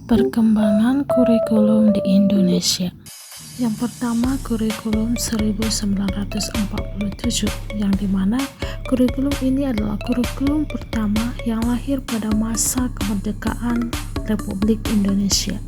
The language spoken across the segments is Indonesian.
Perkembangan kurikulum di Indonesia. Yang pertama, kurikulum 1947, yang dimana kurikulum ini adalah kurikulum pertama yang lahir pada masa kemerdekaan Republik Indonesia.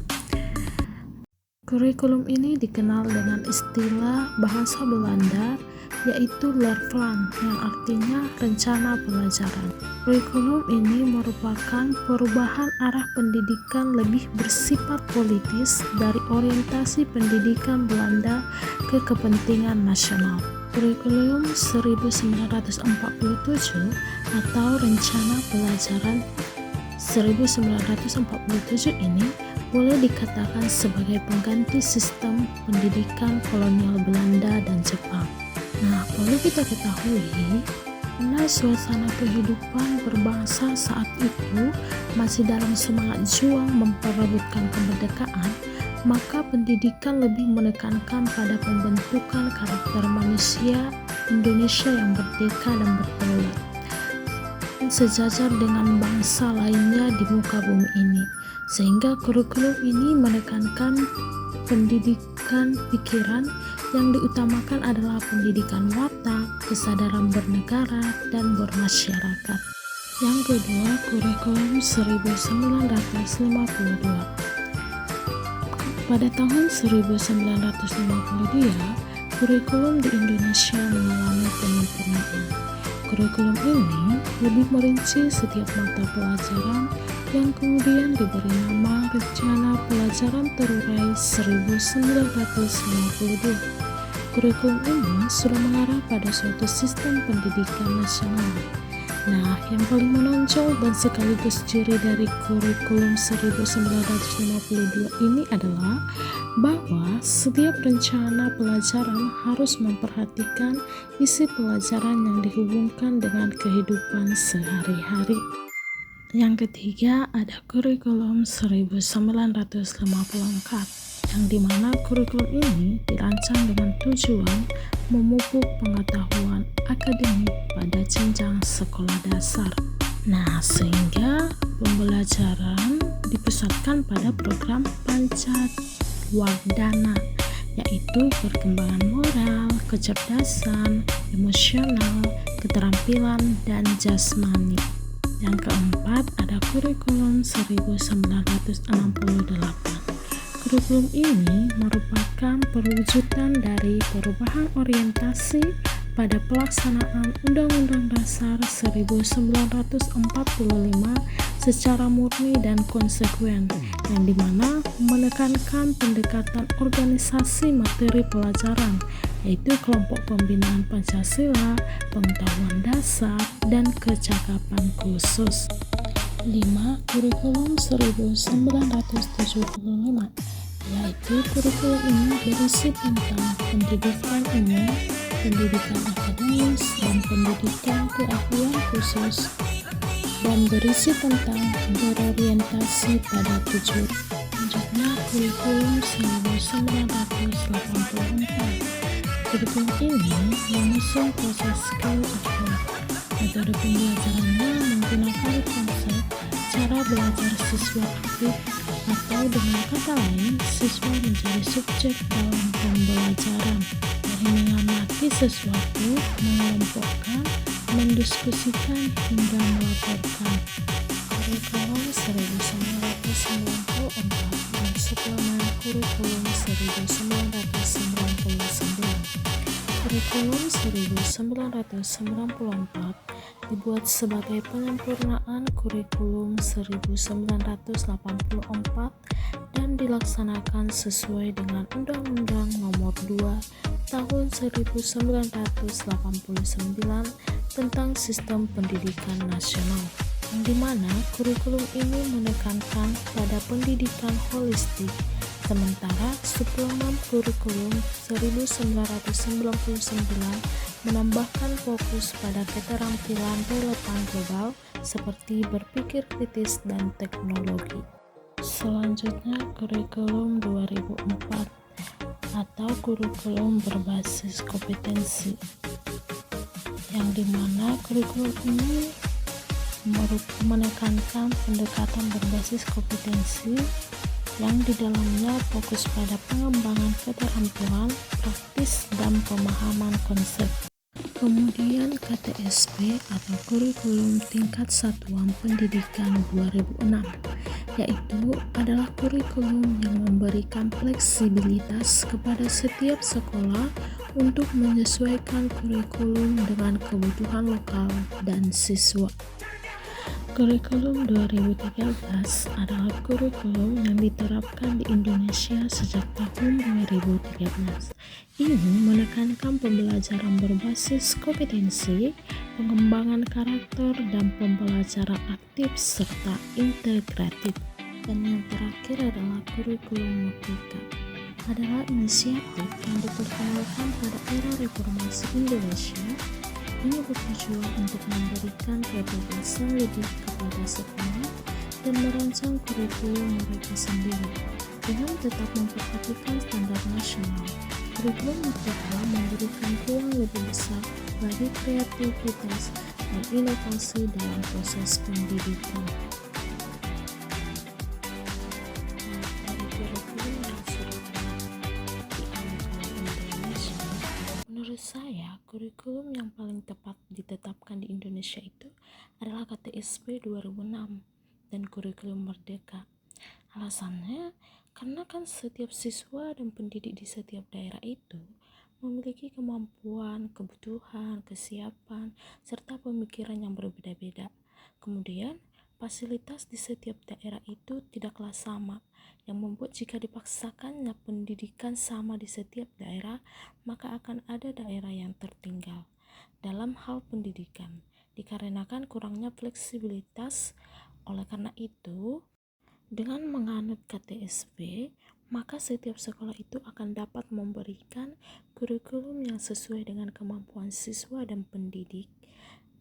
Kurikulum ini dikenal dengan istilah bahasa Belanda, yaitu Leerplan, yang artinya rencana pelajaran. Kurikulum ini merupakan perubahan arah pendidikan lebih bersifat politis dari orientasi pendidikan Belanda ke kepentingan nasional. Kurikulum 1947 atau Rencana Pelajaran 1947 ini boleh dikatakan sebagai pengganti sistem pendidikan kolonial Belanda dan Jepang. Nah, perlu kita ketahui, karena suasana kehidupan berbangsa saat itu masih dalam semangat juang memperebutkan kemerdekaan, maka pendidikan lebih menekankan pada pembentukan karakter manusia Indonesia yang merdeka dan berdaulat, sejajar dengan bangsa lainnya di muka bumi ini, sehingga kurikulum ini menekankan pendidikan pikiran yang diutamakan adalah pendidikan watak, kesadaran bernegara, dan bermasyarakat. Yang kedua, kurikulum 1952. Pada tahun 1952, kurikulum di Indonesia mengalami penyempurnaan. Kurikulum ini lebih merinci setiap mata pelajaran yang kemudian diberi nama Rencana Pelajaran Terurai 1952. Kurikulum ini sudah mengarah pada suatu sistem pendidikan nasional. Nah, yang paling menonjol dan sekaligus ciri dari kurikulum 1952 ini adalah bahwa setiap rencana pelajaran harus memperhatikan isi pelajaran yang dihubungkan dengan kehidupan sehari-hari. Yang ketiga, ada kurikulum 1954, yang dimana kurikulum ini dirancang dengan tujuan memupuk pengetahuan akademik pada jenjang sekolah dasar. Nah, sehingga pembelajaran dipusatkan pada program Pancawardhana, yaitu perkembangan moral, kecerdasan, emosional, keterampilan, dan jasmani. Yang keempat, ada kurikulum 1968. Kurikulum ini merupakan perwujudan dari perubahan orientasi pada pelaksanaan Undang-Undang Dasar 1945 secara murni dan konsekuen, yang dimana menekankan pendekatan organisasi materi pelajaran, yaitu kelompok pembinaan Pancasila, pengetahuan dasar, dan kecakapan khusus. 5. Kurikulum 1975, yaitu kurikulum ini berisi tentang pendidikan umum, pendidikan akademis, dan pendidikan keahlian khusus, dan berisi tentang berorientasi pada tujuan. Selanjutnya, kurikulum 1984. Kurikulum ini mengusung proses skill approach. Metode pembelajarannya menggunakan konsep cara belajar siswa aktif, atau dengan kata lain, siswa menjadi subjek dalam pembelajaran, dari mengamati sesuatu, mengelompokkan, mendiskusikan, hingga melaporkan. Kurikulum 1994 dan suplemen kurikulum 1999. Kurikulum 1994 dibuat sebagai penyempurnaan kurikulum 1984 dan dilaksanakan sesuai dengan Undang-Undang Nomor 2 Tahun 1989 tentang Sistem Pendidikan Nasional, yang dimana kurikulum ini menekankan pada pendidikan holistik, sementara suplemen kurikulum 1999 menambahkan fokus pada keterampilan relevan global seperti berpikir kritis dan teknologi. Selanjutnya, kurikulum 2004 atau kurikulum berbasis kompetensi, yang dimana kurikulum ini menekankan pendekatan berbasis kompetensi yang di dalamnya fokus pada pengembangan keterampilan praktis dan pemahaman konsep. Kemudian KTSP atau Kurikulum Tingkat Satuan Pendidikan 2006, yaitu adalah kurikulum yang memberikan fleksibilitas kepada setiap sekolah untuk menyesuaikan kurikulum dengan kebutuhan lokal dan siswa. Kurikulum 2013 adalah kurikulum yang diterapkan di Indonesia sejak tahun 2013. Ini menekankan pembelajaran berbasis kompetensi, pengembangan karakter, dan pembelajaran aktif serta integratif. Dan yang terakhir adalah kurikulum Merdeka, adalah inisiatif yang diperkenalkan pada era reformasi Indonesia. Ini bertujuan untuk memberikan kebebasan lebih kepada sekolah dan merancang kurikulum mereka sendiri dengan tetap memperhatikan standar nasional. Kurikulum Merdeka memberikan ruang lebih besar bagi kreativitas dan inovasi dalam proses pendidikan. Dari kurikulum yang sudah diambil Indonesia, menurut saya, kurikulum yang paling tepat ditetapkan di Indonesia itu adalah KTSP 2006 dan kurikulum Merdeka. Alasannya, karena kan setiap siswa dan pendidik di setiap daerah itu memiliki kemampuan, kebutuhan, kesiapan, serta pemikiran yang berbeda-beda. Kemudian, fasilitas di setiap daerah itu tidaklah sama, yang membuat jika dipaksakannya pendidikan sama di setiap daerah, maka akan ada daerah yang tertinggal dalam hal pendidikan, dikarenakan kurangnya fleksibilitas. Oleh karena itu, dengan menganut KTSP, maka setiap sekolah itu akan dapat memberikan kurikulum yang sesuai dengan kemampuan siswa dan pendidik.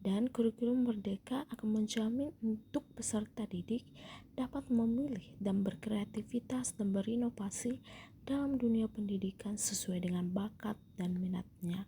Dan kurikulum Merdeka akan menjamin untuk peserta didik dapat memilih dan berkreativitas dan berinovasi dalam dunia pendidikan sesuai dengan bakat dan minatnya.